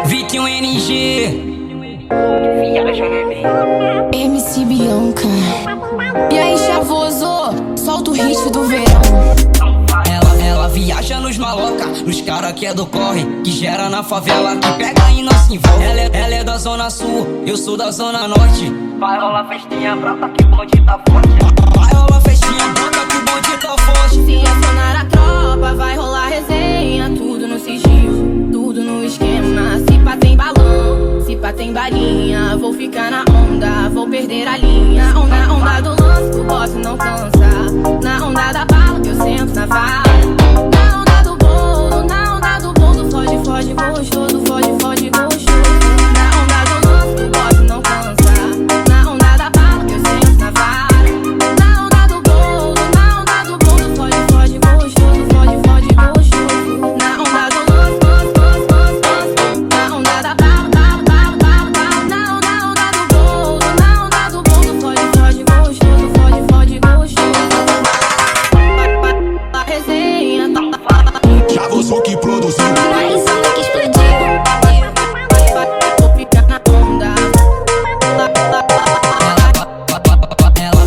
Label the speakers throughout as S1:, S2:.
S1: Vitinho NG.
S2: MC Bianca. E aí, chavoso, solta o hit do verão.
S1: Ela viaja nos maloca, nos cara que é do corre, que gera na favela, que pega e não se envolve. Ela é da zona sul, eu sou da zona norte. Vai rolar festinha brota que o bonde tá forte. Vai rolar festinha brota que o bonde tá forte.
S2: Se acionar a tropa, vai rolar resenha. Tudo no sigilo, tudo no esquema. Se pá tem balão, se pá tem balinha. Vou ficar na onda, vou perder a linha. Onda do lance, o boss não cansa. Na onda da bala, eu sento na vala. Na onda do bolo, foge, foge, gostoso. Foge, foge, gostoso. Na onda do lance, o boss não cansa. Na onda da bala, eu sento na vala. Na onda do bolo, foge, foge, gostoso. Foge, foge, gostoso. Na onda do lance, na onda da bala, na onda do bolo, foge, foge, gostoso. Foge, foge, gostoso. A resenha
S3: Já você que produziu.
S2: mais uma que explodiu. Vou ficar na onda.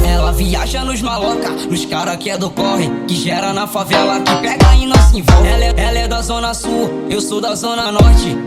S1: Ela viaja nos maloca, nos cara que é do corre, que gera na favela, que pega e não se envolve. Ela é da zona sul, eu sou da zona norte.